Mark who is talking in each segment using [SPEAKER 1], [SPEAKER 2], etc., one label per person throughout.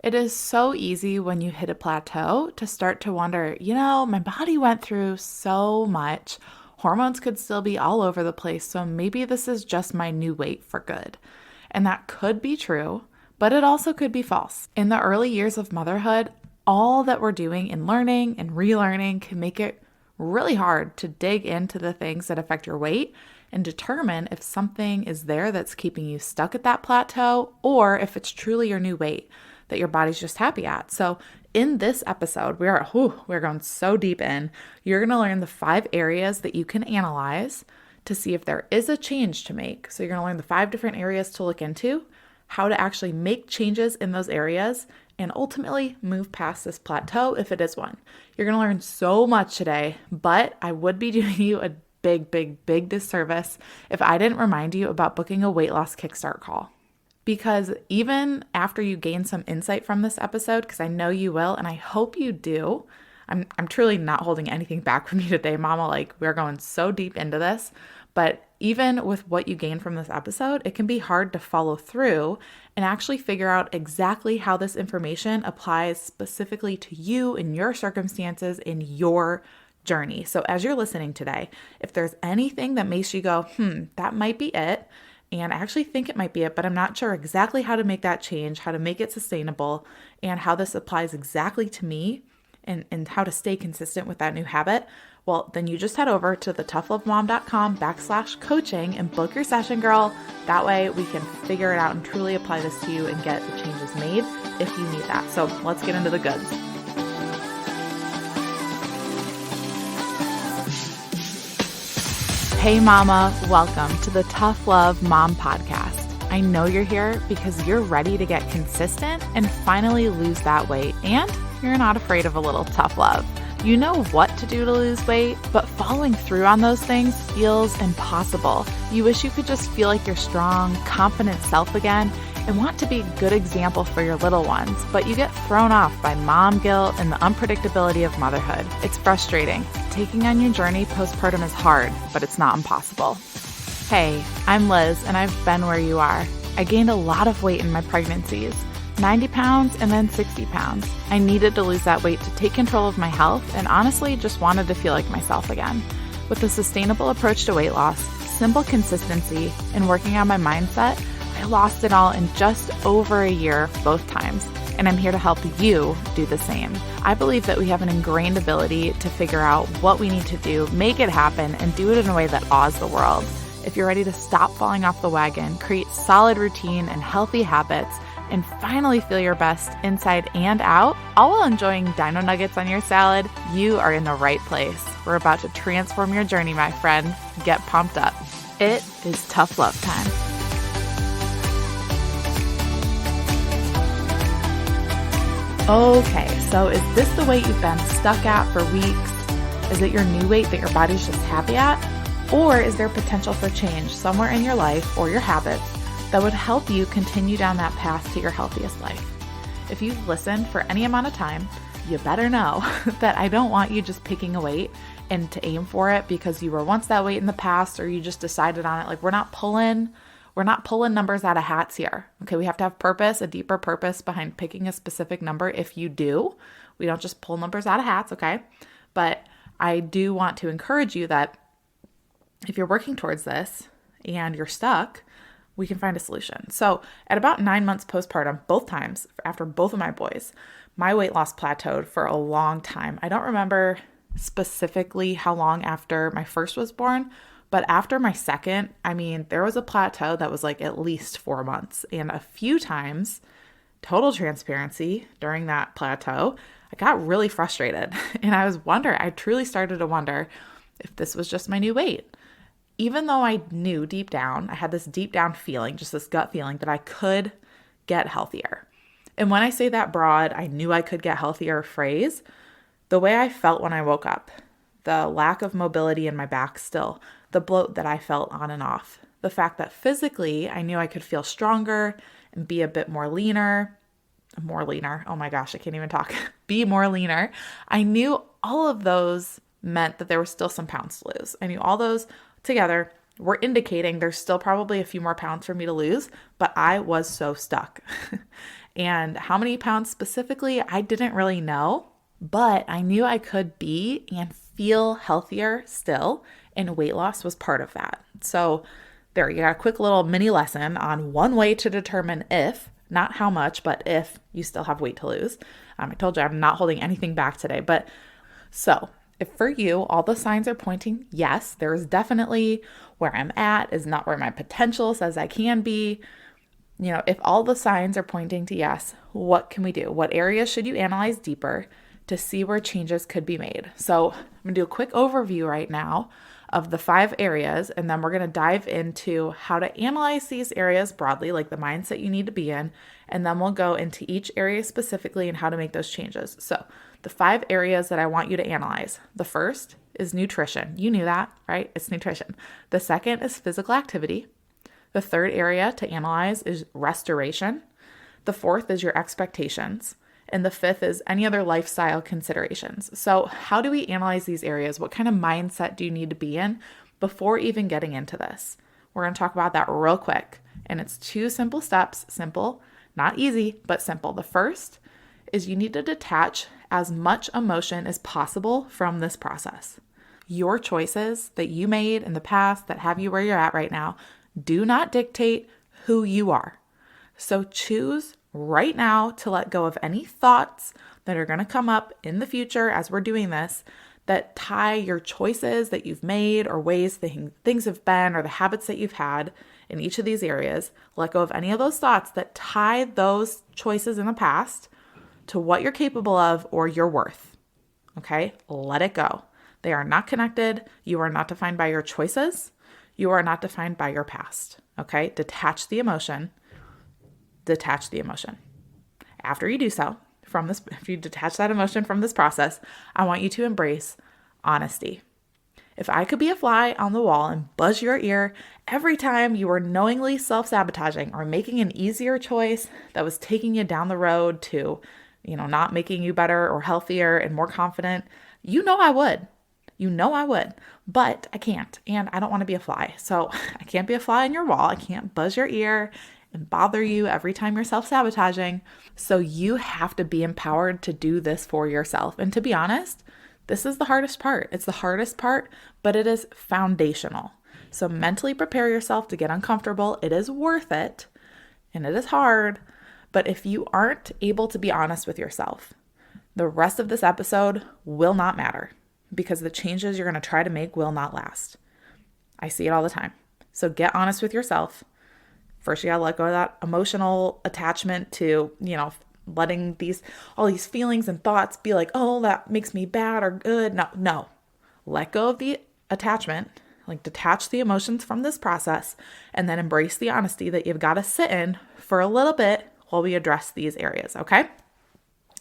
[SPEAKER 1] It is so easy when you hit a plateau to start to wonder, my body went through so much. Hormones could still be all over the place, so maybe this is just my new weight for good. And that could be true, but it also could be false. In the early years of motherhood, all that we're doing in learning and relearning can make it really hard to dig into the things that affect your weight and determine if something is there that's keeping you stuck at that plateau or if it's truly your new weight that your body's just happy at. So in this episode, we're going so deep in. You're going to learn the 5 areas that you can analyze to see if there is a change to make. So you're going to learn the 5 different areas to look into, how to actually make changes in those areas, and ultimately move past this plateau if it is one. You're going to learn so much today, but I would be doing you a big disservice if I didn't remind you about booking a weight loss Kickstart call. Because even after you gain some insight from this episode, because I know you will, and I hope you do, I'm truly not holding anything back from you today, Mama. Like, we're going so deep into this. But even with what you gain from this episode, it can be hard to follow through and actually figure out exactly how this information applies specifically to you and your circumstances in your journey. So as you're listening today, if there's anything that makes you go, that might be it, and I actually think it might be it, but I'm not sure exactly how to make that change, how to make it sustainable, and how this applies exactly to me and how to stay consistent with that new habit, well, then you just head over to thetoughlovemom.com/coaching and book your session, girl. That way we can figure it out and truly apply this to you and get the changes made if you need that. So let's get into the goods. Hey mama, welcome to the Tough Love Mom podcast. I know you're here because you're ready to get consistent and finally lose that weight, and you're not afraid of a little tough love. You know what to do to lose weight, but following through on those things feels impossible. You wish you could just feel like your strong, confident self again and want to be a good example for your little ones, but you get thrown off by mom guilt and the unpredictability of motherhood. It's frustrating. Taking on your journey postpartum is hard, but it's not impossible. Hey, I'm Liz, and I've been where you are. I gained a lot of weight in my pregnancies, 90 pounds and then 60 pounds. I needed to lose that weight to take control of my health and honestly just wanted to feel like myself again. With a sustainable approach to weight loss, simple consistency, and working on my mindset, I lost it all in just over a year both times, and I'm here to help you do the same. I believe that we have an ingrained ability to figure out what we need to do, make it happen, and do it in a way that awes the world. If you're ready to stop falling off the wagon, create solid routine and healthy habits, and finally feel your best inside and out, all while enjoying dino nuggets on your salad, you are in the right place. We're about to transform your journey, my friend. Get pumped up. It is tough love time. Okay, so is this the weight you've been stuck at for weeks? Is it your new weight that your body's just happy at? Or is there potential for change somewhere in your life or your habits that would help you continue down that path to your healthiest life? If you've listened for any amount of time, you better know that I don't want you just picking a weight and to aim for it because you were once that weight in the past or you just decided on it. Like, we're not pulling numbers out of hats here. Okay, we have to have purpose, a deeper purpose behind picking a specific number. If you do, we don't just pull numbers out of hats, okay? But I do want to encourage you that if you're working towards this and you're stuck, we can find a solution. So at about 9 months postpartum, both times after both of my boys, my weight loss plateaued for a long time. I don't remember specifically how long after my first was born, but after my second, there was a plateau that was like at least 4 months. And a few times, total transparency, during that plateau, I got really frustrated. And I truly started to wonder if this was just my new weight. Even though I knew deep down, I had this deep down feeling, just this gut feeling that I could get healthier. And when I say that broad, I knew I could get healthier phrase, the way I felt when I woke up, the lack of mobility in my back still, the bloat that I felt on and off, the fact that physically I knew I could feel stronger and be a bit more leaner. Oh my gosh, I can't even talk. Be more leaner. I knew all of those meant that there were still some pounds to lose. I knew all those together were indicating there's still probably a few more pounds for me to lose, but I was so stuck. And how many pounds specifically, I didn't really know, but I knew I could be and feel healthier still, and weight loss was part of that. So there, you got a quick little mini lesson on one way to determine if, not how much, but if you still have weight to lose. I told you I'm not holding anything back today, but so if for you, all the signs are pointing, yes, there is definitely where I'm at is not where my potential says I can be. If all the signs are pointing to yes, what can we do? What areas should you analyze deeper to see where changes could be made? So I'm going to do a quick overview right now of the 5 areas, and then we're going to dive into how to analyze these areas broadly, like the mindset you need to be in, and then we'll go into each area specifically and how to make those changes. So the 5 areas that I want you to analyze. The first is nutrition. You knew that, right? It's nutrition. The second is physical activity. The third area to analyze is restoration. The fourth is your expectations. And the fifth is any other lifestyle considerations. So how do we analyze these areas? What kind of mindset do you need to be in before even getting into this? We're going to talk about that real quick. And it's 2 simple steps. Simple, not easy, but simple. The first is you need to detach as much emotion as possible from this process. Your choices that you made in the past that have you where you're at right now do not dictate who you are. So choose right now to let go of any thoughts that are going to come up in the future as we're doing this that tie your choices that you've made or ways things have been or the habits that you've had in each of these areas. Let go of any of those thoughts that tie those choices in the past to what you're capable of or your worth. Okay? Let it go. They are not connected. You are not defined by your choices. You are not defined by your past. Okay? Detach the emotion. Detach the emotion. After you do so, if you detach that emotion from this process, I want you to embrace honesty. If I could be a fly on the wall and buzz your ear every time you were knowingly self-sabotaging or making an easier choice that was taking you down the road to, not making you better or healthier and more confident, I would. I would, but I can't, and I don't want to be a fly. So I can't be a fly on your wall. I can't buzz your ear and bother you every time you're self-sabotaging. So you have to be empowered to do this for yourself. And to be honest, this is the hardest part. It's the hardest part, but it is foundational. So mentally prepare yourself to get uncomfortable. It is worth it, and it is hard. But if you aren't able to be honest with yourself, the rest of this episode will not matter because the changes you're going to try to make will not last. I see it all the time. So get honest with yourself. First, you gotta let go of that emotional attachment to, letting all these feelings and thoughts be like, oh, that makes me bad or good. No. Let go of the attachment, detach the emotions from this process, and then embrace the honesty that you've got to sit in for a little bit while we address these areas, okay?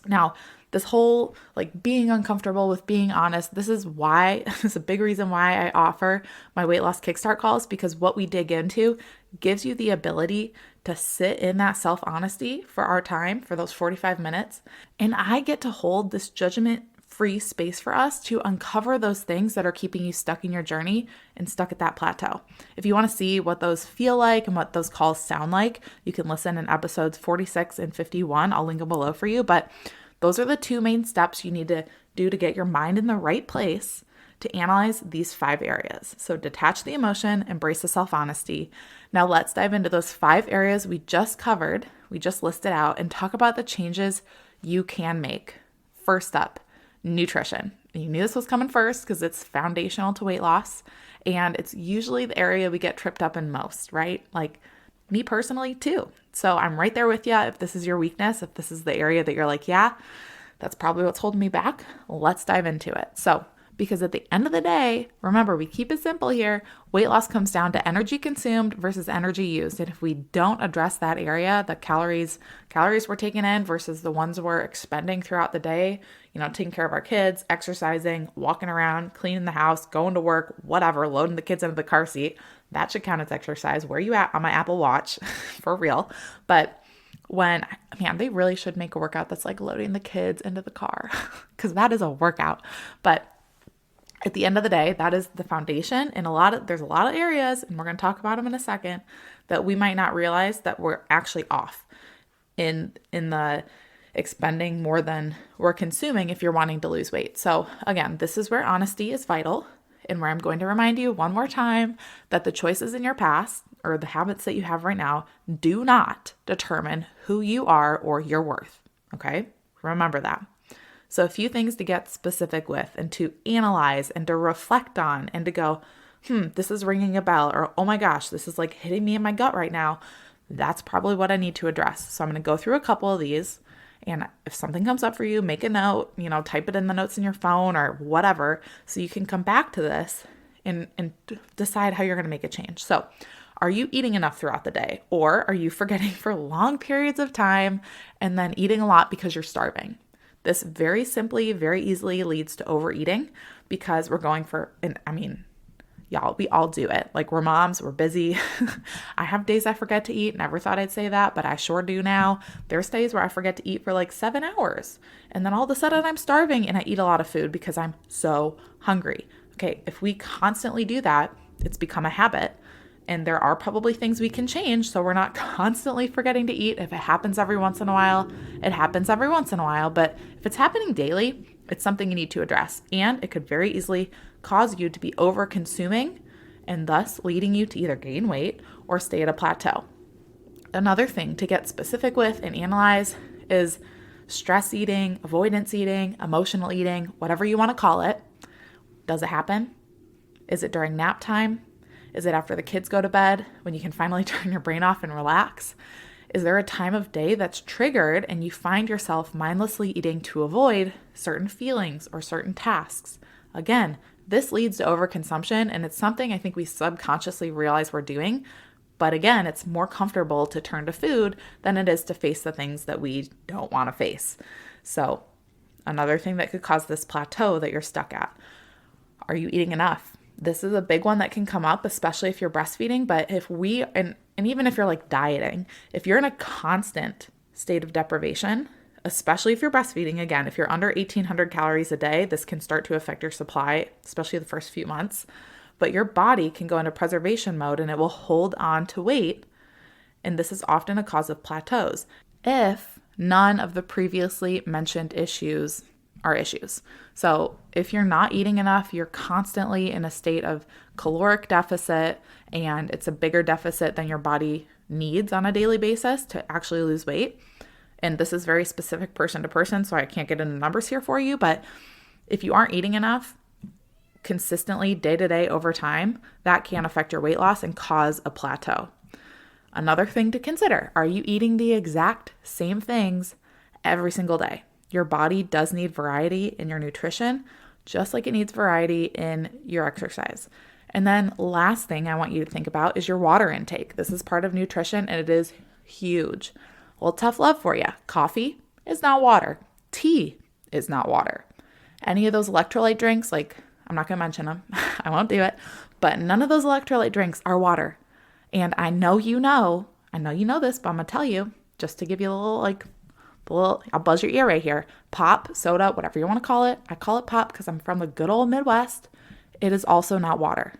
[SPEAKER 1] Now, this whole being uncomfortable with being honest, this is a big reason why I offer my weight loss Kickstart calls, because what we dig into gives you the ability to sit in that self-honesty for our time, for those 45 minutes. And I get to hold this judgment-free space for us to uncover those things that are keeping you stuck in your journey and stuck at that plateau. If you want to see what those feel like and what those calls sound like, you can listen in episodes 46 and 51. I'll link them below for you, but those are the 2 main steps you need to do to get your mind in the right place to analyze these 5 areas. So detach the emotion, embrace the self-honesty. Now let's dive into those 5 areas we just covered, we just listed out, and talk about the changes you can make. First up, nutrition. You knew this was coming first because it's foundational to weight loss, and it's usually the area we get tripped up in most, right? Me personally too. So I'm right there with you. If this is your weakness, if this is the area that you're like, yeah, that's probably what's holding me back, let's dive into it. So, because at the end of the day, remember, we keep it simple here. Weight loss comes down to energy consumed versus energy used. And if we don't address that area, the calories we're taking in versus the ones we're expending throughout the day, taking care of our kids, exercising, walking around, cleaning the house, going to work, whatever, loading the kids into the car seat, that should count as exercise. Where you at on my Apple Watch? For real. But they really should make a workout that's loading the kids into the car because that is a workout. But at the end of the day, that is the foundation. And there's a lot of areas, and we're going to talk about them in a second, that we might not realize that we're actually off. in the expending more than we're consuming if you're wanting to lose weight. So again, this is where honesty is vital, and where I'm going to remind you one more time that the choices in your past or the habits that you have right now do not determine who you are or your worth. Okay? Remember that. So a few things to get specific with and to analyze and to reflect on and to go, this is ringing a bell, or oh my gosh, this is like hitting me in my gut right now. That's probably what I need to address. So I'm going to go through a couple of these, and if something comes up for you, make a note, type it in the notes in your phone or whatever, so you can come back to this and decide how you're going to make a change. So are you eating enough throughout the day, or are you forgetting for long periods of time and then eating a lot because you're starving? This very simply, very easily leads to overeating because we're going for, y'all, we all do it. Like, we're moms, we're busy. I have days I forget to eat. Never thought I'd say that, but I sure do now. There's days where I forget to eat for like 7 hours. And then all of a sudden I'm starving and I eat a lot of food because I'm so hungry. Okay, if we constantly do that, it's become a habit. And there are probably things we can change so we're not constantly forgetting to eat. If it happens every once in a while, it happens every once in a while. But if it's happening daily, it's something you need to address. And it could very easily cause you to be over-consuming and thus leading you to either gain weight or stay at a plateau. Another thing to get specific with and analyze is stress eating, avoidance eating, emotional eating, whatever you want to call it. Does it happen? Is it during nap time? Is it after the kids go to bed when you can finally turn your brain off and relax? Is there a time of day that's triggered and you find yourself mindlessly eating to avoid certain feelings or certain tasks? Again, this leads to overconsumption, and it's something I think we subconsciously realize we're doing. But again, it's more comfortable to turn to food than it is to face the things that we don't want to face. So another thing that could cause this plateau that you're stuck at. Are you eating enough? This is a big one that can come up, especially if you're breastfeeding. But if and even if you're like dieting, if you're in a constant state of deprivation, especially if you're breastfeeding, again, if you're under 1,800 calories a day, this can start to affect your supply, especially the first few months. But your body can go into preservation mode and it will hold on to weight. And this is often a cause of plateaus if none of the previously mentioned issues are issues. So if you're not eating enough, you're constantly in a state of caloric deficit, and it's a bigger deficit than your body needs on a daily basis to actually lose weight. And this is very specific person to person, so I can't get into numbers here for you. But if you aren't eating enough consistently day to day over time, that can affect your weight loss and cause a plateau. Another thing to consider, are you eating the exact same things every single day? Your body does need variety in your nutrition, just like it needs variety in your exercise. And then last thing I want you to think about is your water intake. This is part of nutrition and it is huge. Well, tough love for you. Coffee is not water. Tea is not water. Any of those electrolyte drinks, like, I'm not going to mention them. I won't do it. But none of those electrolyte drinks are water. And I know you know this, but I'm going to tell you, just to give you a little, I'll buzz your ear right here. Pop, soda, whatever you want to call it. I call it pop because I'm from the good old Midwest. It is also not water.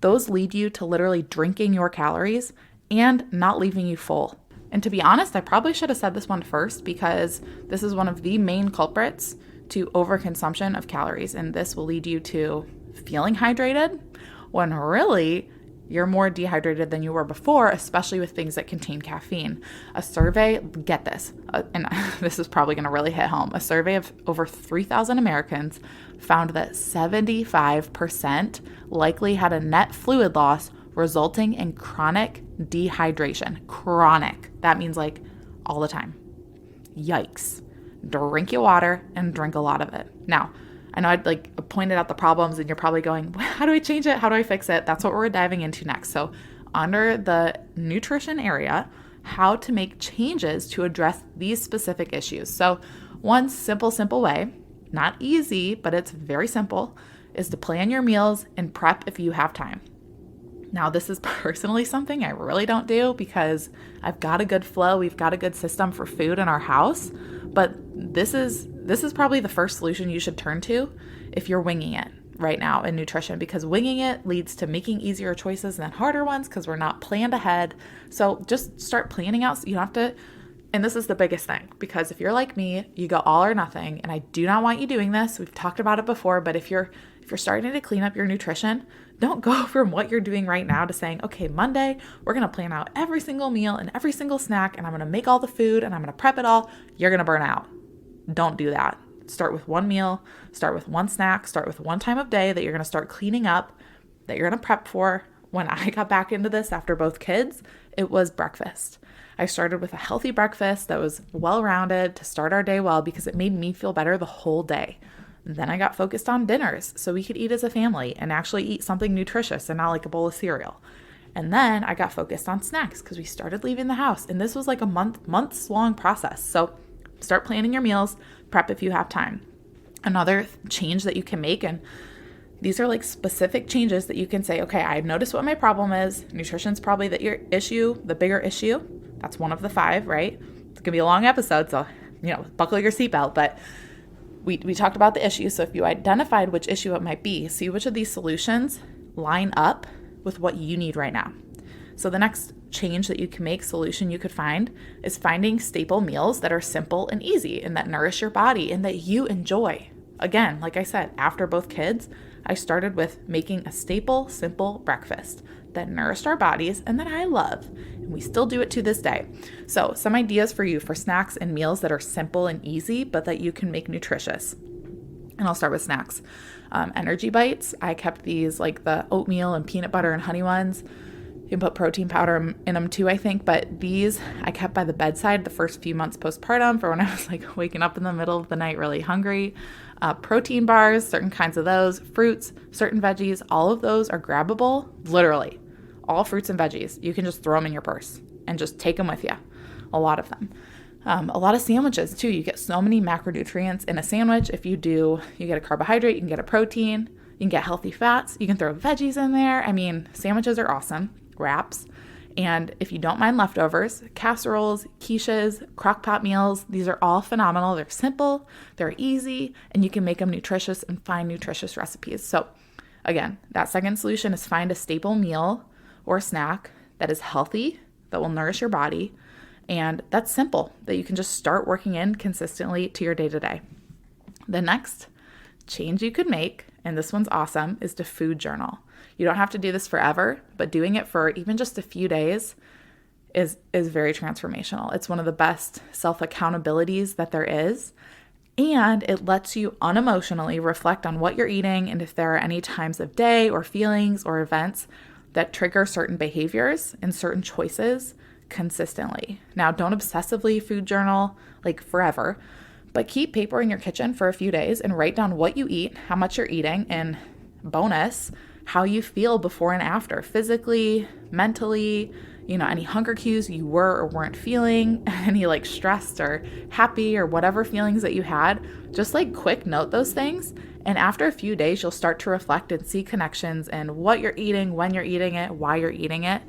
[SPEAKER 1] Those lead you to literally drinking your calories and not leaving you full. And to be honest, I probably should have said this one first because this is one of the main culprits to overconsumption of calories. And this will lead you to feeling hydrated when really you're more dehydrated than you were before, especially with things that contain caffeine. A survey, get this, and this is probably going to really hit home. A survey of over 3,000 Americans found that 75% likely had a net fluid loss resulting in chronic dehydration. Chronic. That means like all the time. Yikes. Drink your water and drink a lot of it. Now, I know I'd pointed out the problems and you're probably going, how do I change it? How do I fix it? That's what we're diving into next. So under the nutrition area, how to make changes to address these specific issues. So one simple way, not easy, but it's very simple, is to plan your meals and prep if you have time. Now, this is personally something I really don't do because I've got a good flow. We've got a good system for food in our house, but this is probably the first solution you should turn to if you're winging it right now in nutrition, because winging it leads to making easier choices than harder ones because we're not planned ahead. So just start planning out. So you don't have to And this is the biggest thing, because if you're like me, you go all or nothing, and I do not want you doing this. We've talked about it before, but if you're starting to clean up your nutrition, don't go from what you're doing right now to saying, okay, Monday, we're going to plan out every single meal and every single snack, and I'm going to make all the food and I'm going to prep it all. You're going to burn out. Don't do that. Start with one meal, start with one snack, start with one time of day that you're going to start cleaning up, that you're going to prep for. When I got back into this after both kids, it was breakfast. I started with a healthy breakfast that was well-rounded to start our day well, because it made me feel better the whole day. And then I got focused on dinners so we could eat as a family and actually eat something nutritious and not like a bowl of cereal. And then I got focused on snacks because we started leaving the house, and this was like a months long process. So start planning your meals, prep if you have time. Another change that you can make, and these are like specific changes that you can say, okay, I noticed what my problem is. Nutrition's probably your issue, the bigger issue. That's one of the 5, right? It's gonna be a long episode, so buckle your seatbelt. But we talked about the issue. So if you identified which issue it might be, see which of these solutions line up with what you need right now. So the next change that you can make, solution you could find, is finding staple meals that are simple and easy and that nourish your body and that you enjoy. Again, like I said, after both kids, I started with making a staple, simple breakfast that nourished our bodies and that I love. And we still do it to this day. So some ideas for you for snacks and meals that are simple and easy, but that you can make nutritious. And I'll start with snacks. Energy bites. I kept these like the oatmeal and peanut butter and honey ones. You can put protein powder in them too, I think. But these I kept by the bedside the first few months postpartum for when I was like waking up in the middle of the night really hungry. Protein bars, certain kinds of those, fruits, certain veggies, all of those are grabbable, literally. All fruits and veggies. You can just throw them in your purse and just take them with you. A lot of them. A lot of sandwiches too. You get so many macronutrients in a sandwich. If you do, you get a carbohydrate, you can get a protein, you can get healthy fats, you can throw veggies in there. I mean, sandwiches are awesome. Wraps. And if you don't mind leftovers, casseroles, quiches, crock pot meals, these are all phenomenal. They're simple, they're easy, and you can make them nutritious and find nutritious recipes. So again, that second solution is find a staple meal or snack that is healthy, that will nourish your body, and that's simple, that you can just start working in consistently to your day-to-day. The next change you could make, and this one's awesome, is to food journal. You don't have to do this forever, but doing it for even just a few days is very transformational. It's one of the best self-accountabilities that there is, and it lets you unemotionally reflect on what you're eating and if there are any times of day or feelings or events that trigger certain behaviors and certain choices consistently. Now, don't obsessively food journal like forever, but keep paper in your kitchen for a few days and write down what you eat, how much you're eating, and bonus, how you feel before and after, physically, mentally, any hunger cues you were or weren't feeling, any like stressed or happy or whatever feelings that you had, just like quick note those things. And after a few days, you'll start to reflect and see connections in what you're eating, when you're eating it, why you're eating it.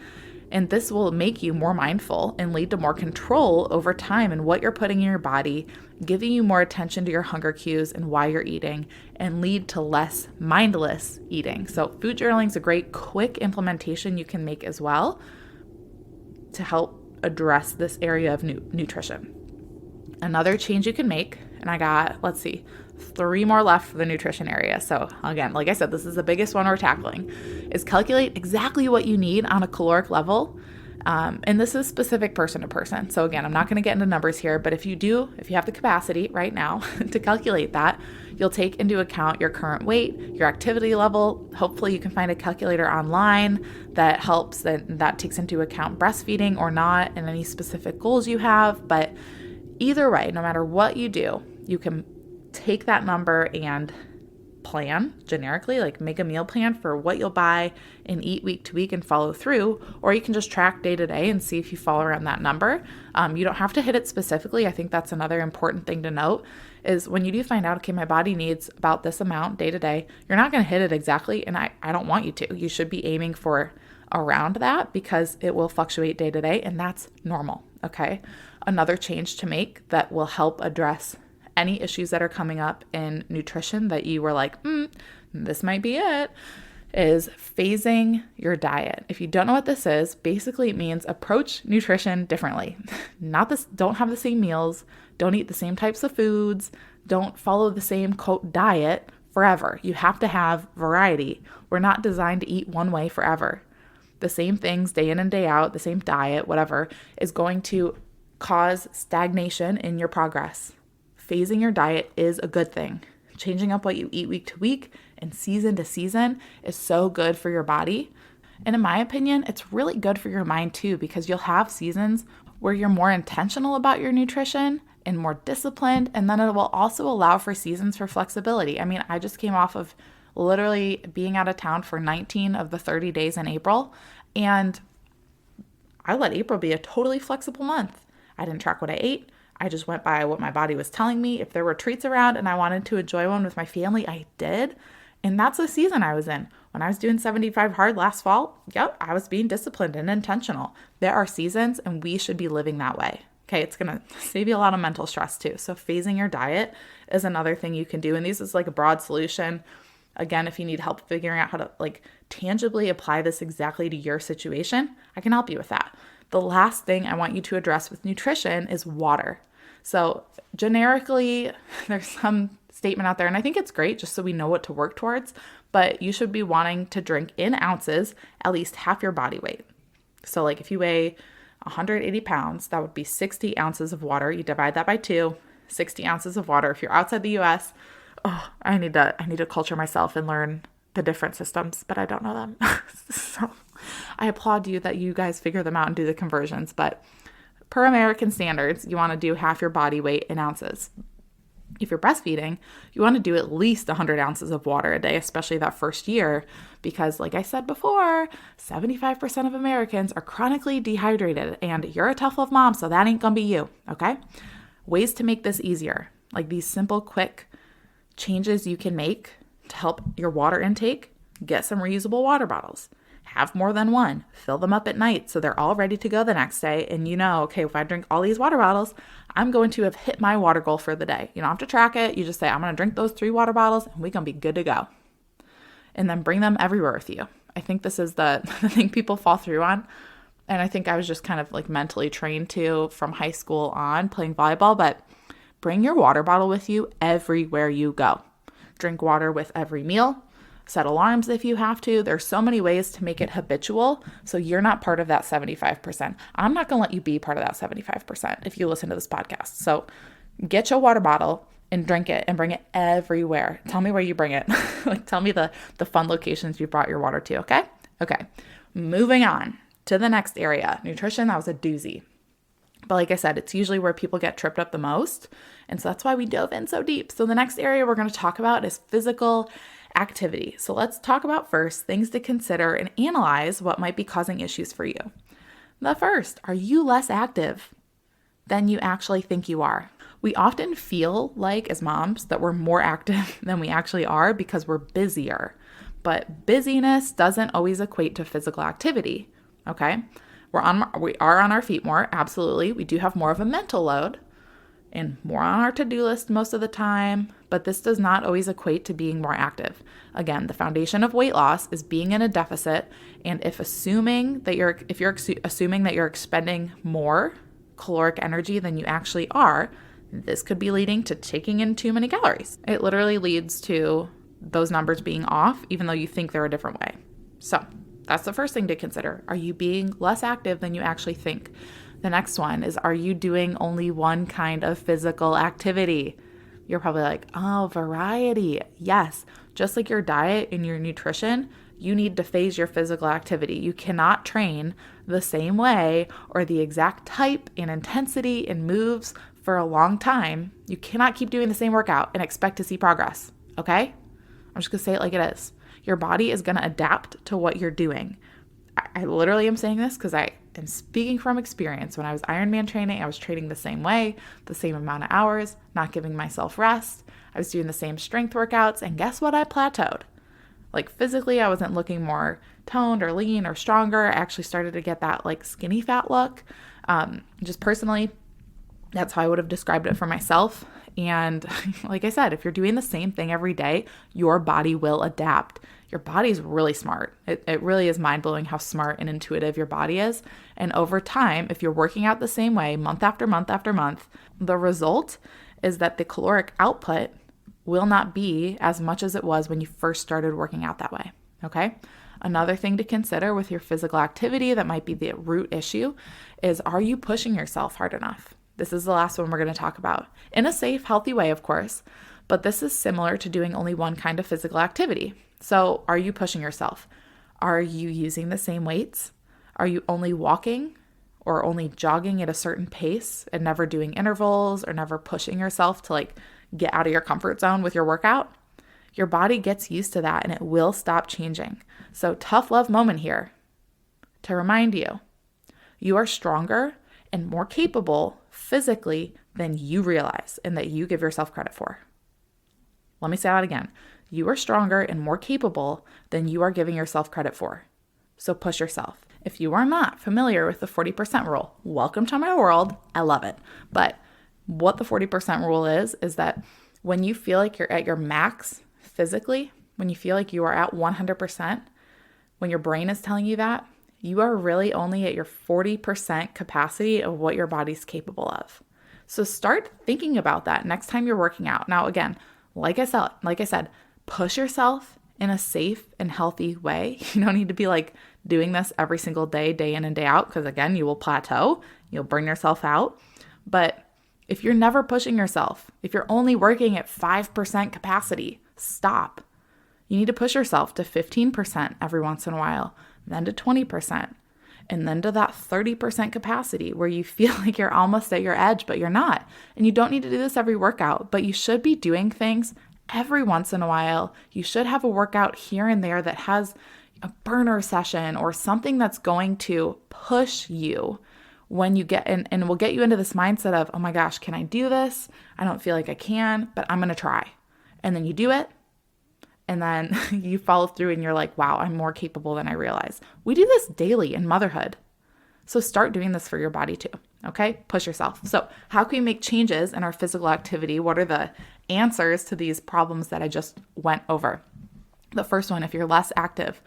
[SPEAKER 1] And this will make you more mindful and lead to more control over time in what you're putting in your body, giving you more attention to your hunger cues and why you're eating, and lead to less mindless eating. So food journaling is a great quick implementation you can make as well to help address this area of nutrition. Another change you can make, and I got, 3 more left for the nutrition area. So again, like I said, this is the biggest one we're tackling, is calculate exactly what you need on a caloric level. And this is specific person to person. So again, I'm not going to get into numbers here, but if you have the capacity right now to calculate that, you'll take into account your current weight, your activity level. Hopefully you can find a calculator online that helps, that takes into account breastfeeding or not and any specific goals you have. But either way, no matter what you do, you can take that number and plan generically, like make a meal plan for what you'll buy and eat week to week and follow through, or you can just track day to day and see if you fall around that number. You don't have to hit it specifically. I think that's another important thing to note is when you do find out, okay, my body needs about this amount day to day, you're not going to hit it exactly. And I don't want you to. You should be aiming for around that because it will fluctuate day to day and that's normal. Okay. Another change to make that will help address any issues that are coming up in nutrition that you were like, this might be it, is phasing your diet. If you don't know what this is, basically it means approach nutrition differently. Don't have the same meals, don't eat the same types of foods, don't follow the same quote diet forever. You have to have variety. We're not designed to eat one way forever. The same things day in and day out, the same diet, whatever, is going to cause stagnation in your progress. Phasing your diet is a good thing. Changing up what you eat week to week and season to season is so good for your body. And in my opinion, it's really good for your mind too, because you'll have seasons where you're more intentional about your nutrition and more disciplined, and then it will also allow for seasons for flexibility. I mean, I just came off of literally being out of town for 19 of the 30 days in April, and I let April be a totally flexible month. I didn't track what I ate. I just went by what my body was telling me. If there were treats around and I wanted to enjoy one with my family, I did. And that's the season I was in. When I was doing 75 hard last fall, I was being disciplined and intentional. There are seasons and we should be living that way. Okay, it's going to save you a lot of mental stress too. So phasing your diet is another thing you can do. And this is like a broad solution. Again, if you need help figuring out how to tangibly apply this exactly to your situation, I can help you with that. The last thing I want you to address with nutrition is water. So generically, there's some statement out there, and I think it's great just so we know what to work towards, but you should be wanting to drink in ounces at least half your body weight. So if you weigh 180 pounds, that would be 60 ounces of water. You divide that by 2, 60 ounces of water. If you're outside the US, I need to culture myself and learn the different systems, but I don't know them. So I applaud you that you guys figure them out and do the conversions, but per American standards, you want to do half your body weight in ounces. If you're breastfeeding, you want to do at least 100 ounces of water a day, especially that first year, because like I said before, 75% of Americans are chronically dehydrated, and you're a tough love mom, so that ain't gonna be you, okay? Ways to make this easier, like these simple, quick changes you can make to help your water intake. Get some reusable water bottles. Have more than one. Fill them up at night so they're all ready to go the next day. And okay, if I drink all these water bottles, I'm going to have hit my water goal for the day. You don't have to track it. You just say, I'm going to drink those 3 water bottles and we're going to be good to go. And then bring them everywhere with you. I think this is the thing people fall through on. And I think I was just kind of mentally trained to from high school on playing volleyball, but bring your water bottle with you everywhere you go. Drink water with every meal. Set alarms if you have to. There's so many ways to make it habitual so you're not part of that 75%. I'm not going to let you be part of that 75% if you listen to this podcast. So get your water bottle and drink it and bring it everywhere. Tell me where you bring it. Tell me the fun locations you brought your water to, okay? Okay, moving on to the next area. Nutrition, that was a doozy. But like I said, it's usually where people get tripped up the most. And so that's why we dove in so deep. So the next area we're going to talk about is physical activity. So let's talk about first things to consider and analyze what might be causing issues for you. The first, are you less active than you actually think you are? We often feel like as moms that we're more active than we actually are because we're busier. But busyness doesn't always equate to physical activity, okay? We are on our feet more, absolutely. We do have more of a mental load and more on our to-do list most of the time, but this does not always equate to being more active. Again, the foundation of weight loss is being in a deficit, and if you're assuming that you're expending more caloric energy than you actually are, this could be leading to taking in too many calories. It literally leads to those numbers being off, even though you think they're a different way. So that's the first thing to consider. Are you being less active than you actually think? The next one is, are you doing only one kind of physical activity? You're probably like, oh, variety. Yes, just like your diet and your nutrition, you need to phase your physical activity. You cannot train the same way or the exact type and intensity and moves for a long time. You cannot keep doing the same workout and expect to see progress, okay? I'm just going to say it like it is. Your body is going to adapt to what you're doing. I literally am saying this because I am speaking from experience. When I was Ironman training, I was training the same way, the same amount of hours, not giving myself rest. I was doing the same strength workouts, and guess what? I plateaued. Physically, I wasn't looking more toned or lean or stronger. I actually started to get that skinny fat look. Just personally, that's how I would have described it for myself. And like I said, if you're doing the same thing every day, your body will adapt. your body's really smart. It really is mind-blowing how smart and intuitive your body is. And over time, if you're working out the same way month after month after month, the result is that the caloric output will not be as much as it was when you first started working out that way, okay? Another thing to consider with your physical activity that might be the root issue is, are you pushing yourself hard enough? This is the last one we're going to talk about. In a safe, healthy way, of course, but this is similar to doing only one kind of physical activity. So are you pushing yourself? Are you using the same weights? Are you only walking or only jogging at a certain pace and never doing intervals or never pushing yourself to like get out of your comfort zone with your workout? Your body gets used to that and it will stop changing. So tough love moment here to remind you, you are stronger and more capable physically than you realize and that you give yourself credit for. Let me say that again. You are stronger and more capable than you are giving yourself credit for. So push yourself. If you are not familiar with the 40% rule, welcome to my world. I love it. But what the 40% rule is that when you feel like you're at your max physically, when you feel like you are at 100%, when your brain is telling you that, you are really only at your 40% capacity of what your body's capable of. So start thinking about that next time you're working out. Now, again, like I said, push yourself in a safe and healthy way. You don't need to be like doing this every single day, day in and day out, because again, you will plateau, you'll burn yourself out. But if you're never pushing yourself, if you're only working at 5% capacity, stop. You need to push yourself to 15% every once in a while, then to 20%, and then to that 30% capacity where you feel like you're almost at your edge, but you're not. And you don't need to do this every workout, but you should be doing things every once in a while. You should have a workout here and there that has a burner session or something that's going to push you when you get in, and will get you into this mindset of, oh my gosh, can I do this? I don't feel like I can, but I'm going to try. And then you do it. And then you follow through and you're like, wow, I'm more capable than I realize. We do this daily in motherhood. So start doing this for your body too, okay? Push yourself. So how can we make changes in our physical activity? What are the answers to these problems that I just went over? The first one, if you're less active,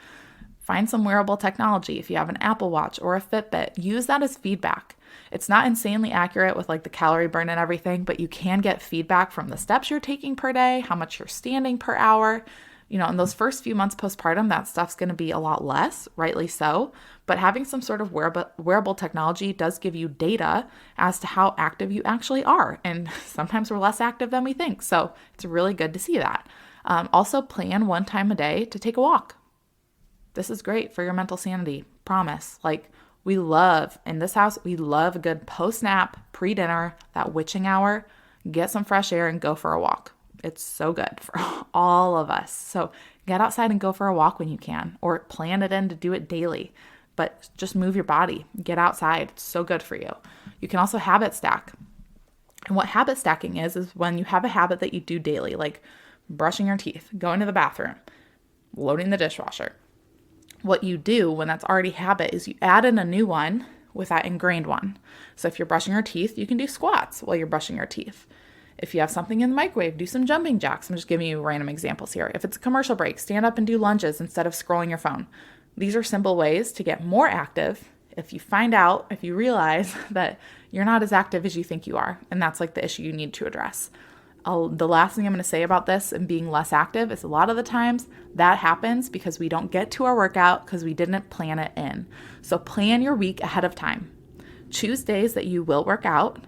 [SPEAKER 1] find some wearable technology. If you have an Apple Watch or a Fitbit, use that as feedback. It's not insanely accurate with like the calorie burn and everything, but you can get feedback from the steps you're taking per day, how much you're standing per hour. You know, in those first few months postpartum, that stuff's going to be a lot less, rightly so. But having some sort of wearable technology does give you data as to how active you actually are. And sometimes we're less active than we think. So it's really good to see that. Also, plan one time a day to take a walk. This is great for your mental sanity. Promise. Like, we love, in this house, we love a good post-nap, pre-dinner, that witching hour. Get some fresh air and go for a walk. It's so good for all of us. So get outside and go for a walk when you can, or plan it in to do it daily. But just move your body. Get outside. It's so good for you. You can also habit stack. And what habit stacking is when you have a habit that you do daily, like brushing your teeth, going to the bathroom, loading the dishwasher. What you do when that's already habit is you add in a new one with that ingrained one. So if you're brushing your teeth, you can do squats while you're brushing your teeth. If you have something in the microwave, do some jumping jacks. I'm just giving you random examples here. If it's a commercial break, stand up and do lunges instead of scrolling your phone. These are simple ways to get more active if you realize that you're not as active as you think you are. And that's like the issue you need to address. The last thing I'm going to say about this and being less active is a lot of the times that happens because we don't get to our workout because we didn't plan it in. So plan your week ahead of time. Choose days that you will work out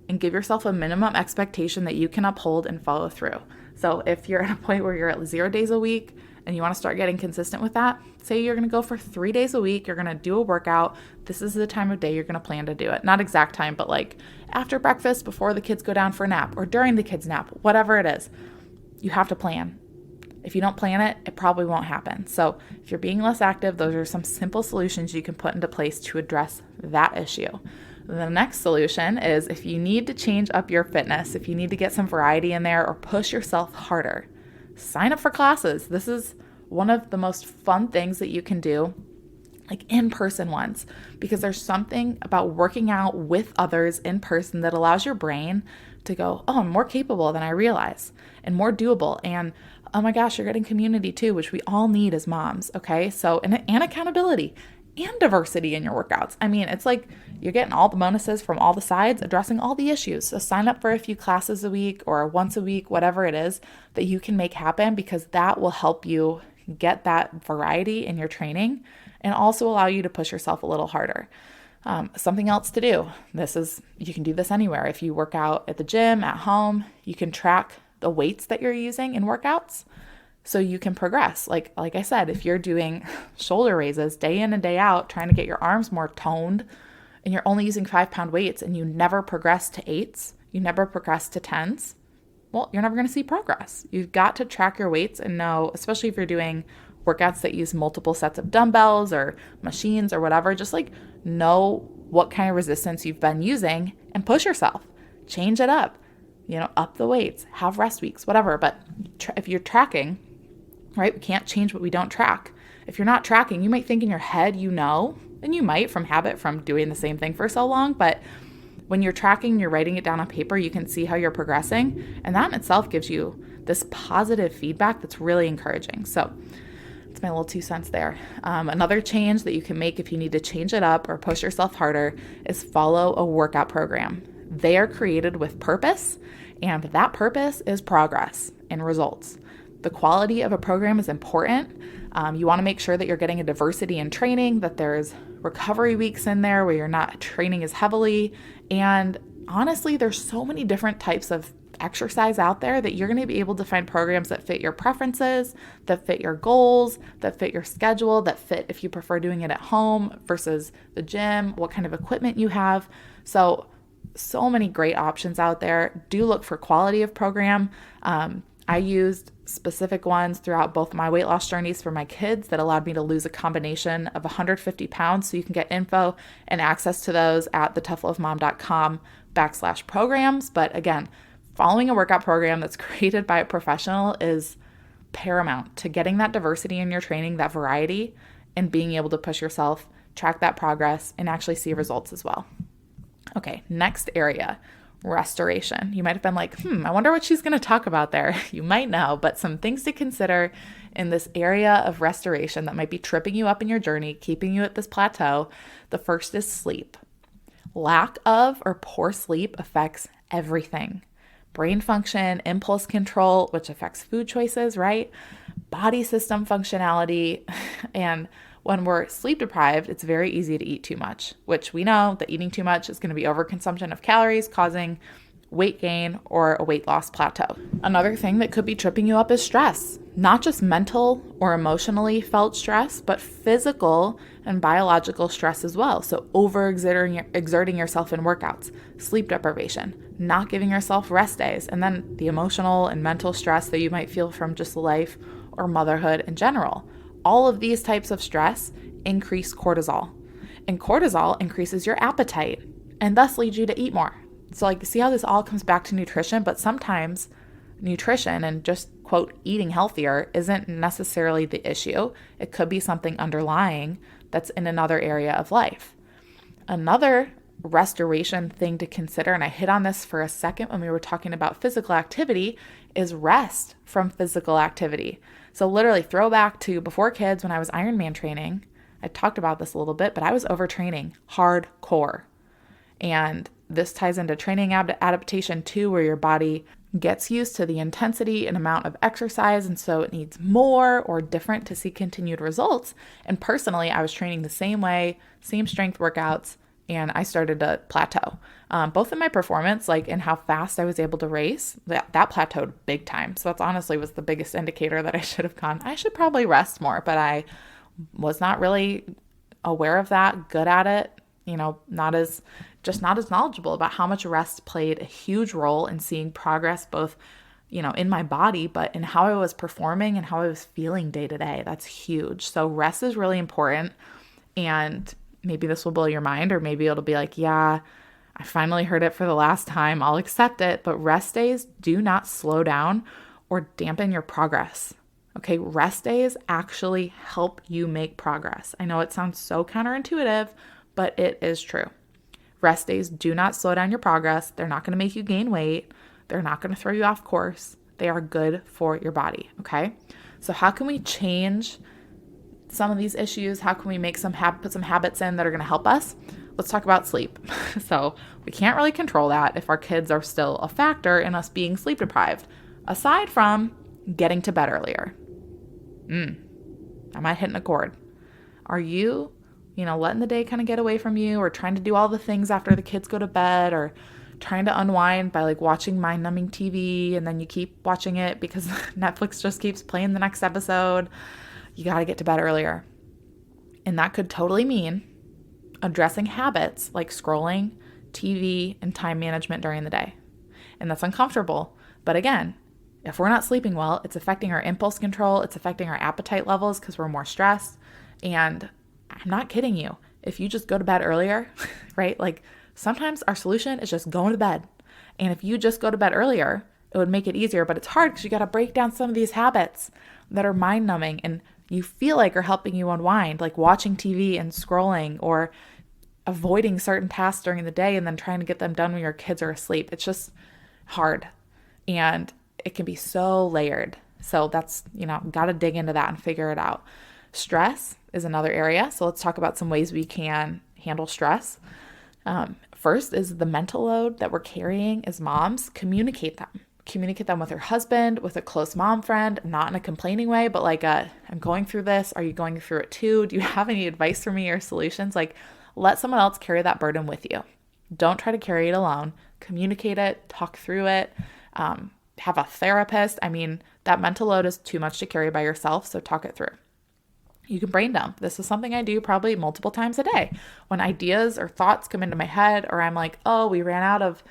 [SPEAKER 1] and give yourself a minimum expectation that you can uphold and follow through. So if you're at a point where you're at 0 days a week and you want to start getting consistent with that, say you're going to go for 3 days a week, you're going to do a workout. This is the time of day you're going to plan to do it. Not exact time, but like after breakfast, before the kids go down for a nap, or during the kids' nap, whatever it is. You have to plan. If you don't plan it, it probably won't happen. So if you're being less active, those are some simple solutions you can put into place to address that issue. The next solution is if you need to change up your fitness, if you need to get some variety in there or push yourself harder, sign up for classes. This is one of the most fun things that you can do, like in-person ones, because there's something about working out with others in person that allows your brain to go, oh, I'm more capable than I realize and more doable. And Oh my gosh, you're getting community too, which we all need as moms. Okay. So, and accountability and diversity in your workouts. I mean, it's like you're getting all the bonuses from all the sides, addressing all the issues. So sign up for a few classes a week or once a week, whatever it is that you can make happen, because that will help you get that variety in your training and also allow you to push yourself a little harder. Something else to do. You can do this anywhere. If you work out at the gym, at home, you can track the weights that you're using in workouts so you can progress. Like I said, if you're doing shoulder raises day in and day out, trying to get your arms more toned, and you're only using 5-pound weights and you never progress to 8s, you never progress to 10s, well, you're never going to see progress. You've got to track your weights and know, especially if you're doing workouts that use multiple sets of dumbbells or machines or whatever, just like know what kind of resistance you've been using and push yourself. Change it up, up the weights, have rest weeks, whatever. But if you're tracking, right, we can't change what we don't track. If you're not tracking, you might think in your head, and you might from habit from doing the same thing for so long, but when you're tracking, you're writing it down on paper, you can see how you're progressing. And that in itself gives you this positive feedback that's really encouraging. So that's my little 2 cents there. Another change that you can make if you need to change it up or push yourself harder is follow a workout program. They are created with purpose, and that purpose is progress and results. The quality of a program is important. You want to make sure that you're getting a diversity in training, that there's recovery weeks in there where you're not training as heavily. And honestly, there's so many different types of exercise out there that you're going to be able to find programs that fit your preferences, that fit your goals, that fit your schedule, that fit if you prefer doing it at home versus the gym, what kind of equipment you have. So many great options out there. Do look for quality of program. I used specific ones throughout both my weight loss journeys for my kids that allowed me to lose a combination of 150 pounds. So you can get info and access to those at thetoughloveMom.com/programs. But again, following a workout program that's created by a professional is paramount to getting that diversity in your training, that variety, and being able to push yourself, track that progress, and actually see results as well. Okay, next area. Restoration. You might have been like, I wonder what she's going to talk about there. You might know, but some things to consider in this area of restoration that might be tripping you up in your journey, keeping you at this plateau. The first is sleep. Lack of or poor sleep affects everything. Brain function, impulse control, which affects food choices, right? Body system functionality, and when we're sleep deprived, it's very easy to eat too much, which we know that eating too much is going to be overconsumption of calories, causing weight gain or a weight loss plateau. Another thing that could be tripping you up is stress, not just mental or emotionally felt stress, but physical and biological stress as well. So exerting yourself in workouts, sleep deprivation, not giving yourself rest days, and then the emotional and mental stress that you might feel from just life or motherhood in general. All of these types of stress increase cortisol, and cortisol increases your appetite and thus leads you to eat more. So see how this all comes back to nutrition, but sometimes nutrition and just quote eating healthier isn't necessarily the issue. It could be something underlying that's in another area of life. Another restoration thing to consider, and I hit on this for a second when we were talking about physical activity, is rest from physical activity. So literally throwback to before kids when I was Ironman training, I talked about this a little bit, but I was overtraining hardcore. And this ties into training adaptation too, where your body gets used to the intensity and amount of exercise, and so it needs more or different to see continued results. And personally, I was training the same way, same strength workouts, and I started to plateau. Both in my performance, and how fast I was able to race, that plateaued big time. So that's honestly was the biggest indicator that I should have gone, I should probably rest more, but I was not really aware of that, good at it, not as knowledgeable about how much rest played a huge role in seeing progress, both, in my body, but in how I was performing and how I was feeling day to day. That's huge. So rest is really important. And maybe this will blow your mind, or maybe it'll be like, yeah, I finally heard it for the last time. I'll accept it. But rest days do not slow down or dampen your progress. Okay, rest days actually help you make progress. I know it sounds so counterintuitive, but it is true. Rest days do not slow down your progress. They're not going to make you gain weight. They're not going to throw you off course. They are good for your body, okay? So how can we change some of these issues? How can we make put some habits in that are going to help us? Let's talk about sleep. So we can't really control that if our kids are still a factor in us being sleep deprived, aside from getting to bed earlier. Am I hitting a chord? Are you, letting the day kind of get away from you, or trying to do all the things after the kids go to bed, or trying to unwind by like watching mind-numbing TV, and then you keep watching it because Netflix just keeps playing the next episode? You got to get to bed earlier. And that could totally mean addressing habits like scrolling, TV, and time management during the day. And that's uncomfortable. But again, if we're not sleeping well, it's affecting our impulse control. It's affecting our appetite levels because we're more stressed. And I'm not kidding you. If you just go to bed earlier, right? Like sometimes our solution is just going to bed. And if you just go to bed earlier, it would make it easier. But it's hard because you got to break down some of these habits that are mind numbing and you feel like are helping you unwind, like watching TV and scrolling, or avoiding certain tasks during the day and then trying to get them done when your kids are asleep. It's just hard. And it can be so layered. So that's, got to dig into that and figure it out. Stress is another area. So let's talk about some ways we can handle stress. First is the mental load that we're carrying as moms. Communicate them. Communicate them with your husband, with a close mom friend, not in a complaining way, but like I'm going through this. Are you going through it too? Do you have any advice for me or solutions? Like let someone else carry that burden with you. Don't try to carry it alone. Communicate it, talk through it, have a therapist. I mean, that mental load is too much to carry by yourself, so talk it through. You can brain dump. This is something I do probably multiple times a day. When ideas or thoughts come into my head, or I'm like, oh, we ran out of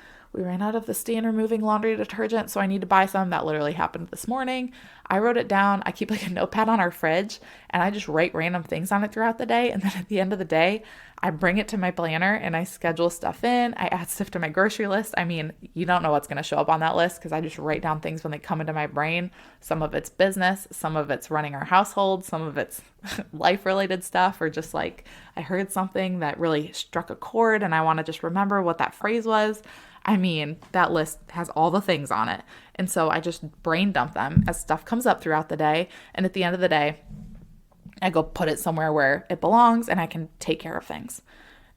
[SPEAKER 1] the stain removing laundry detergent, so I need to buy some. That literally happened this morning. I wrote it down. I keep like a notepad on our fridge and I just write random things on it throughout the day. And then at the end of the day, I bring it to my planner and I schedule stuff in. I add stuff to my grocery list. I mean, you don't know what's going to show up on that list because I just write down things when they come into my brain. Some of it's business, some of it's running our household, some of it's life-related stuff, or just like I heard something that really struck a chord and I want to just remember what that phrase was. I mean, that list has all the things on it. And so I just brain dump them as stuff comes up throughout the day. And at the end of the day, I go put it somewhere where it belongs and I can take care of things.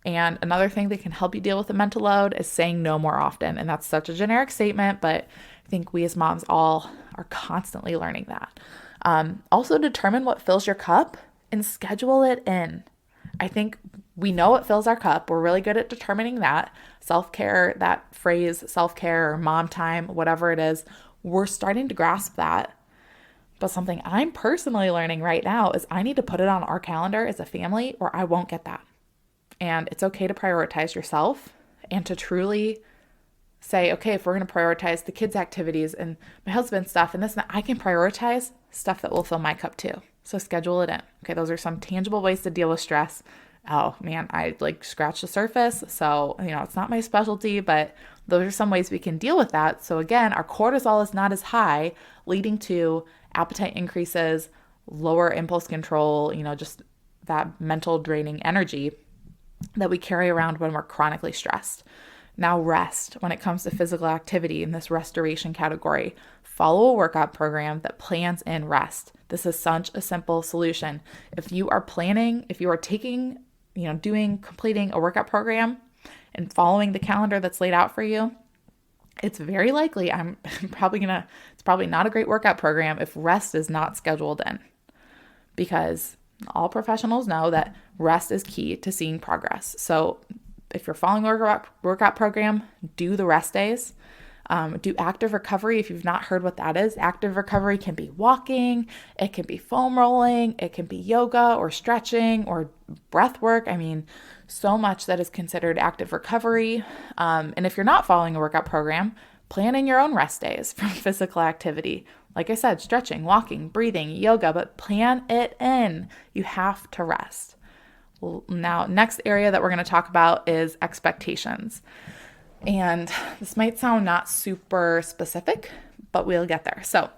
[SPEAKER 1] And another thing that can help you deal with the mental load is saying no more often. And that's such a generic statement, but I think we as moms all are constantly learning that. Also determine what fills your cup and schedule it in. I think we know what fills our cup. We're really good at determining that. Self-care, that phrase, self-care or mom time, whatever it is, we're starting to grasp that. But something I'm personally learning right now is I need to put it on our calendar as a family or I won't get that. And it's okay to prioritize yourself and to truly say, okay, if we're going to prioritize the kids' activities and my husband's stuff and this and that, I can prioritize stuff that will fill my cup too. So schedule it in. Okay, those are some tangible ways to deal with stress. Oh man, I like scratched the surface. So, it's not my specialty, but those are some ways we can deal with that. So again, our cortisol is not as high, leading to appetite increases, lower impulse control, just that mental draining energy that we carry around when we're chronically stressed. Now rest. When it comes to physical activity in this restoration category, follow a workout program that plans in rest. This is such a simple solution. If you are completing a workout program and following the calendar that's laid out for you, it's very likely it's probably not a great workout program if rest is not scheduled in, because all professionals know that rest is key to seeing progress. So if you're following a workout program, do the rest days. Do active recovery. If you've not heard what that is, active recovery can be walking, it can be foam rolling, it can be yoga or stretching or breath work. I mean, so much that is considered active recovery. And if you're not following a workout program, plan in your own rest days from physical activity. Like I said, stretching, walking, breathing, yoga, but plan it in. You have to rest. Now, next area that we're going to talk about is expectations. And this might sound not super specific, but we'll get there. So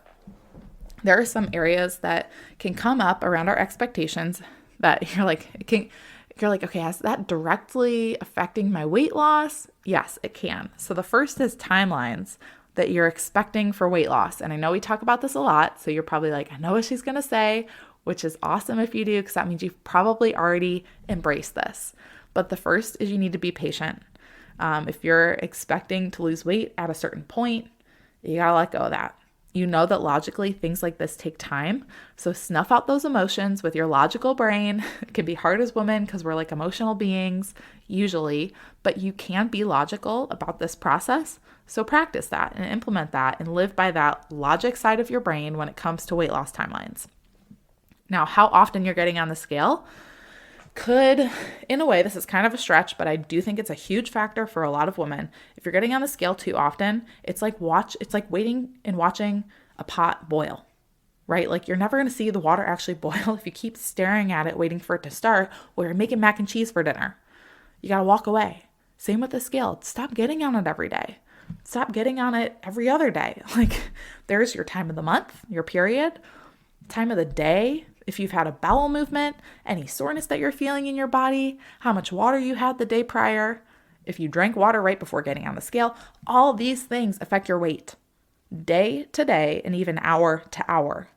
[SPEAKER 1] there are some areas that can come up around our expectations that you're like, okay, is that directly affecting my weight loss? Yes, it can. So the first is timelines. that you're expecting for weight loss. And I know we talk about this a lot, so you're probably like, I know what she's going to say, which is awesome if you do, because that means you've probably already embraced this. But the first is you need to be patient. If you're expecting to lose weight at a certain point, you got to let go of that. You know that logically things like this take time. So snuff out those emotions with your logical brain. It can be hard as women because we're like emotional beings usually, but you can be logical about this process. So practice that and implement that and live by that logic side of your brain when it comes to weight loss timelines. Now, how often you're getting on the scale could, in a way, this is kind of a stretch, but I do think it's a huge factor for a lot of women. If you're getting on the scale too often, it's like waiting and watching a pot boil, right? Like you're never going to see the water actually boil if you keep staring at it, waiting for it to start, or you're making mac and cheese for dinner. You got to walk away. Same with the scale. Stop getting on it every day. Stop getting on it every other day. Like there's your time of the month, your period, time of the day. If you've had a bowel movement, any soreness that you're feeling in your body, how much water you had the day prior, if you drank water right before getting on the scale, all these things affect your weight day to day and even hour to hour.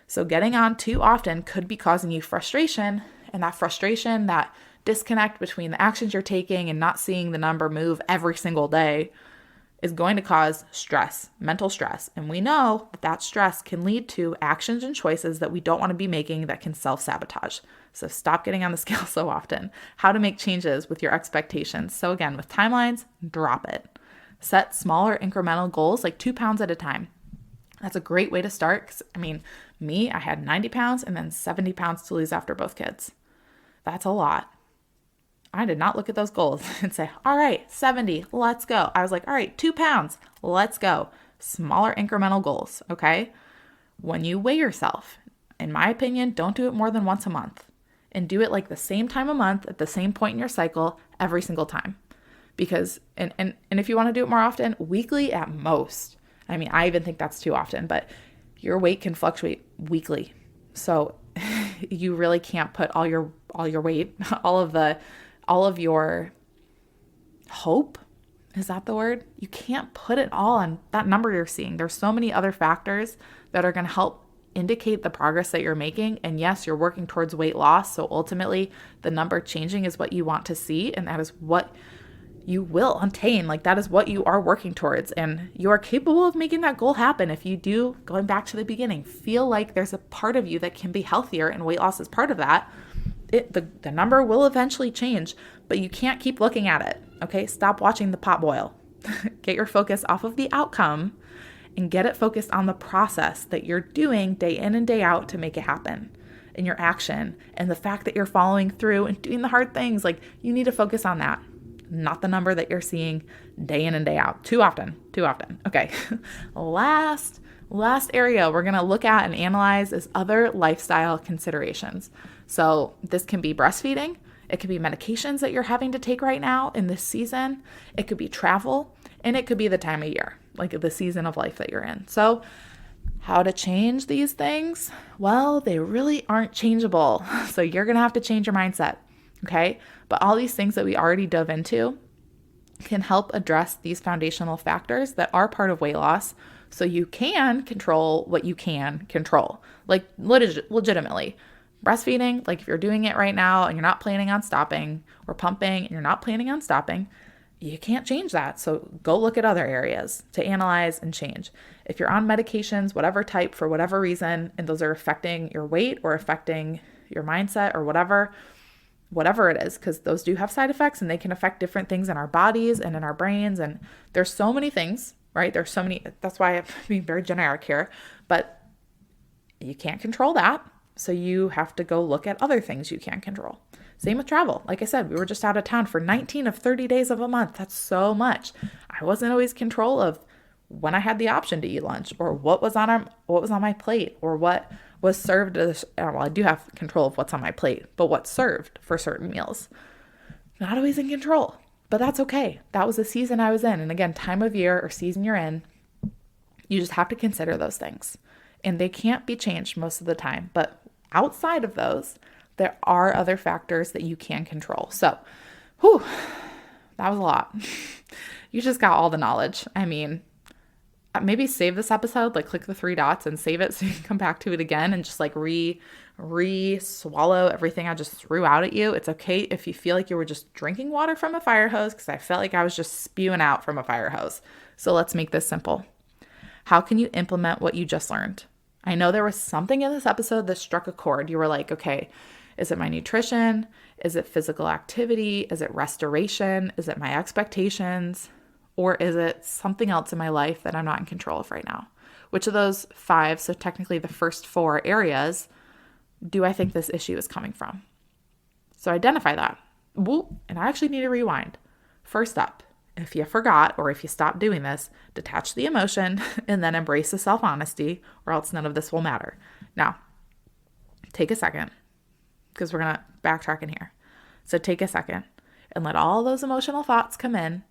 [SPEAKER 1] So getting on too often could be causing you frustration, and that frustration, that disconnect between the actions you're taking and not seeing the number move every single day is going to cause stress, mental stress. And we know that stress can lead to actions and choices that we don't want to be making that can self-sabotage. So stop getting on the scale so often. How to make changes with your expectations. So again, with timelines, drop it. Set smaller incremental goals, like 2 pounds at a time. That's a great way to start. 'Cause, I had 90 pounds and then 70 pounds to lose after both kids. That's a lot. I did not look at those goals and say, all right, 70, let's go. I was like, all right, 2 pounds, let's go. Smaller incremental goals, okay? When you weigh yourself, in my opinion, don't do it more than once a month, and do it like the same time a month at the same point in your cycle every single time. Because, and if you want to do it more often, weekly at most. I even think that's too often, but your weight can fluctuate weekly. So you really can't put all your weight, all of your hope, is that the word? You can't put it all on that number you're seeing. There's so many other factors that are going to help indicate the progress that you're making. And yes, you're working towards weight loss. So ultimately the number changing is what you want to see. And that is what you will attain. Like that is what you are working towards. And you are capable of making that goal happen. If you do, going back to the beginning, feel like there's a part of you that can be healthier and weight loss is part of that, the number will eventually change, but you can't keep looking at it, okay? Stop watching the pot boil. Get your focus off of the outcome and get it focused on the process that you're doing day in and day out to make it happen, in your action, and the fact that you're following through and doing the hard things. Like you need to focus on that, not the number that you're seeing day in and day out. Too often. Okay. Last area we're going to look at and analyze is other lifestyle considerations. So this can be breastfeeding. It could be medications that you're having to take right now in this season. It could be travel, and it could be the time of year, like the season of life that you're in. So how to change these things? Well, they really aren't changeable. So you're going to have to change your mindset. Okay. But all these things that we already dove into can help address these foundational factors that are part of weight loss. So you can control what you can control, like legitimately. Breastfeeding, like if you're doing it right now and you're not planning on stopping, or pumping and you're not planning on stopping, you can't change that. So go look at other areas to analyze and change. If you're on medications, whatever type, for whatever reason, and those are affecting your weight or affecting your mindset or whatever it is, because those do have side effects and they can affect different things in our bodies and in our brains. And there's so many things, right? There's so many, that's why I'm being very generic here, but you can't control that. So you have to go look at other things you can control. Same with travel. Like I said, we were just out of town for 19 of 30 days of a month. That's so much. I wasn't always in control of when I had the option to eat lunch, or what was on my plate, or what was served. Well, I do have control of what's on my plate, but what's served for certain meals. Not always in control, but that's okay. That was the season I was in. And again, time of year or season you're in, you just have to consider those things. And they can't be changed most of the time. But outside of those, there are other factors that you can control. So, that was a lot. You just got all the knowledge. maybe save this episode, like click the 3 dots and save it so you can come back to it again and just like swallow everything I just threw out at you. It's okay if you feel like you were just drinking water from a fire hose, because I felt like I was just spewing out from a fire hose. So let's make this simple. How can you implement what you just learned? I know there was something in this episode that struck a chord. You were like, okay, is it my nutrition? Is it physical activity? Is it restoration? Is it my expectations? Or is it something else in my life that I'm not in control of right now? Which of those 5, so technically the first 4 areas, do I think this issue is coming from? So identify that. And I actually need to rewind. First up, if you forgot or if you stopped doing this, detach the emotion and then embrace the self-honesty, or else none of this will matter. Now, take a second, because we're going to backtrack in here. So take a second and let all those emotional thoughts come in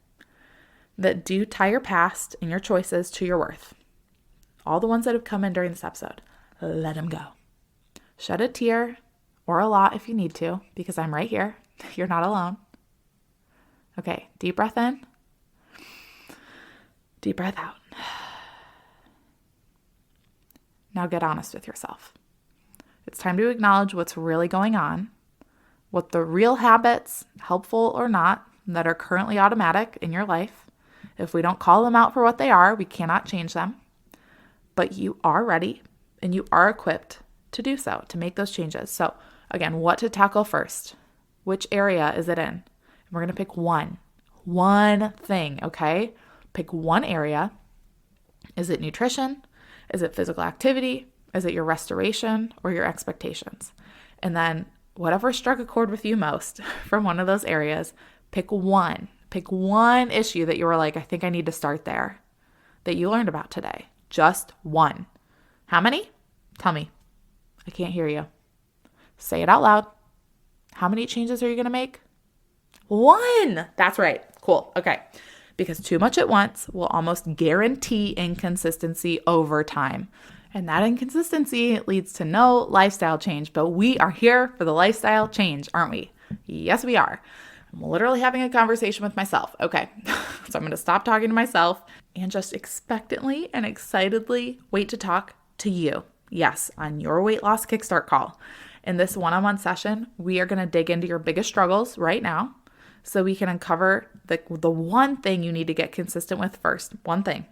[SPEAKER 1] that do tie your past and your choices to your worth. All the ones that have come in during this episode, let them go. Shed a tear, or a lot if you need to, because I'm right here. You're not alone. Okay, deep breath in. Deep breath out. Now get honest with yourself. It's time to acknowledge what's really going on, what the real habits, helpful or not, that are currently automatic in your life. If we don't call them out for what they are, we cannot change them. But you are ready and you are equipped to do so, to make those changes. So again, what to tackle first? Which area is it in? And we're going to pick one thing, okay? Pick one area. Is it nutrition? Is it physical activity? Is it your restoration or your expectations? And then whatever struck a chord with you most from one of those areas, pick one. Pick one issue that you were like, I think I need to start there, that you learned about today. Just one. How many? Tell me. I can't hear you. Say it out loud. How many changes are you going to make? 1. That's right. Cool. Okay. Because too much at once will almost guarantee inconsistency over time. And that inconsistency leads to no lifestyle change. But we are here for the lifestyle change, aren't we? Yes, we are. I'm literally having a conversation with myself. Okay, so I'm going to stop talking to myself and just expectantly and excitedly wait to talk to you. Yes, on your weight loss Kickstart call. In this one-on-one session, we are going to dig into your biggest struggles right now so we can uncover the one thing you need to get consistent with first. One thing.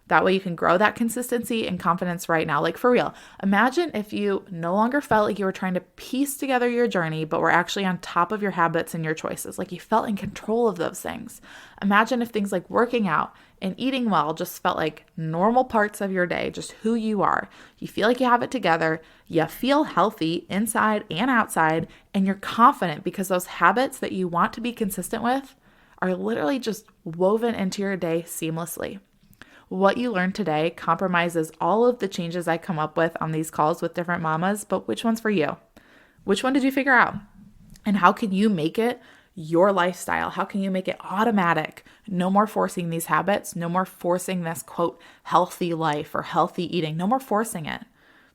[SPEAKER 1] That way you can grow that consistency and confidence right now. Like for real, imagine if you no longer felt like you were trying to piece together your journey, but were actually on top of your habits and your choices. Like you felt in control of those things. Imagine if things like working out and eating well just felt like normal parts of your day, just who you are. You feel like you have it together. You feel healthy inside and outside, and you're confident because those habits that you want to be consistent with are literally just woven into your day seamlessly. What you learned today compromises all of the changes I come up with on these calls with different mamas, but which one's for you? Which one did you figure out? And how can you make it your lifestyle? How can you make it automatic? No more forcing these habits. No more forcing this, quote, healthy life or healthy eating. No more forcing it.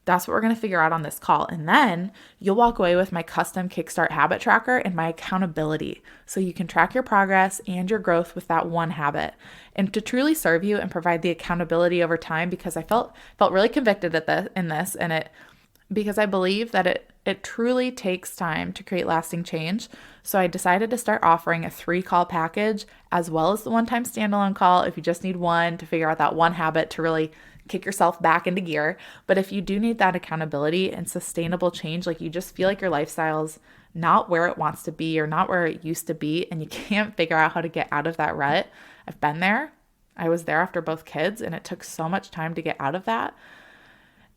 [SPEAKER 1] That's what we're going to figure out on this call. And then you'll walk away with my custom Kickstart habit tracker and my accountability. So you can track your progress and your growth with that one habit. And to truly serve you and provide the accountability over time, because I felt really convicted in this, and because I believe that it truly takes time to create lasting change. So I decided to start offering a 3-call package as well as the one-time standalone call if you just need one to figure out that one habit to really kick yourself back into gear. But if you do need that accountability and sustainable change, like you just feel like your lifestyle's not where it wants to be or not where it used to be, and you can't figure out how to get out of that rut. I've been there. I was there after both kids, and it took so much time to get out of that.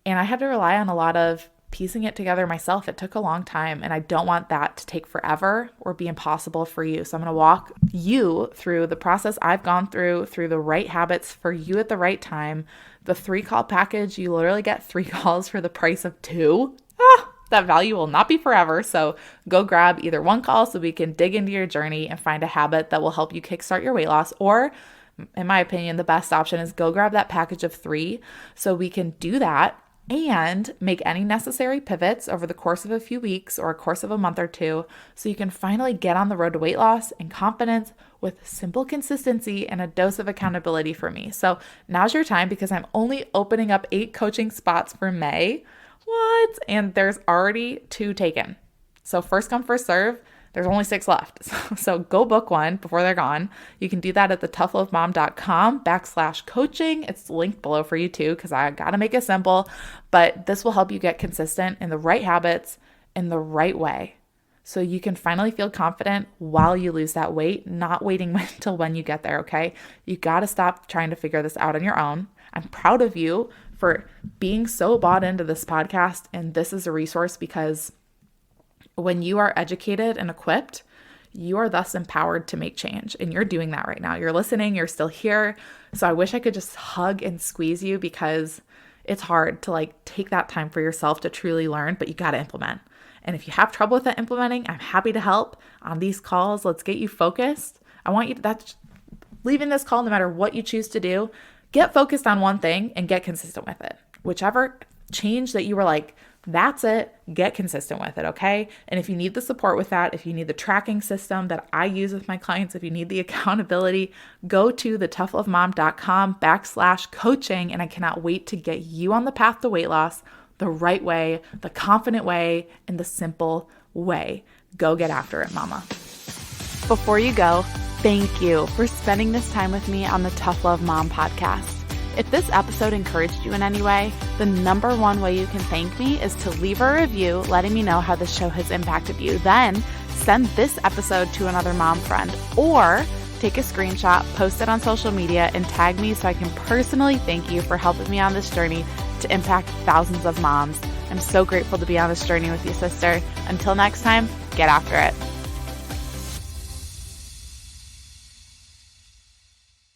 [SPEAKER 1] And I had to rely on a lot of piecing it together myself. It took a long time, and I don't want that to take forever or be impossible for you. So I'm going to walk you through the process I've gone through the right habits for you at the right time. The 3-call package, you literally get 3 calls for the price of 2. That value will not be forever. So go grab either 1 call so we can dig into your journey and find a habit that will help you kickstart your weight loss, or in my opinion, the best option is go grab that package of 3 so we can do that and make any necessary pivots over the course of a few weeks or a course of a month or 2 so you can finally get on the road to weight loss and confidence with simple consistency and a dose of accountability for me. So now's your time because I'm only opening up 8 coaching spots for May. What? And there's already 2 taken. So first come, first serve. There's only 6 left. So go book one before they're gone. You can do that at thetoughlovemom.com/coaching. It's linked below for you too, because I got to make it simple, but this will help you get consistent in the right habits in the right way. So you can finally feel confident while you lose that weight, not waiting until when you get there, okay? You got to stop trying to figure this out on your own. I'm proud of you for being so bought into this podcast, and this is a resource because when you are educated and equipped, you are thus empowered to make change. And you're doing that right now. You're listening, you're still here. So I wish I could just hug and squeeze you because it's hard to take that time for yourself to truly learn, but you got to implement. And if you have trouble with that implementing, I'm happy to help on these calls. Let's get you focused. I want you to, that's leaving this call, no matter what you choose to do, get focused on one thing and get consistent with it. Whichever change that you were like, that's it, get consistent with it, okay? And if you need the support with that, if you need the tracking system that I use with my clients, if you need the accountability, go to thetoughlovemom.com/coaching, and I cannot wait to get you on the path to weight loss the right way, the confident way, and the simple way. Go get after it, mama. Before you go, thank you for spending this time with me on the Tough Love Mom podcast. If this episode encouraged you in any way, the number one way you can thank me is to leave a review letting me know how the show has impacted you. Then send this episode to another mom friend or take a screenshot, post it on social media, and tag me so I can personally thank you for helping me on this journey to impact thousands of moms. I'm so grateful to be on this journey with you, sister. Until next time, get after it.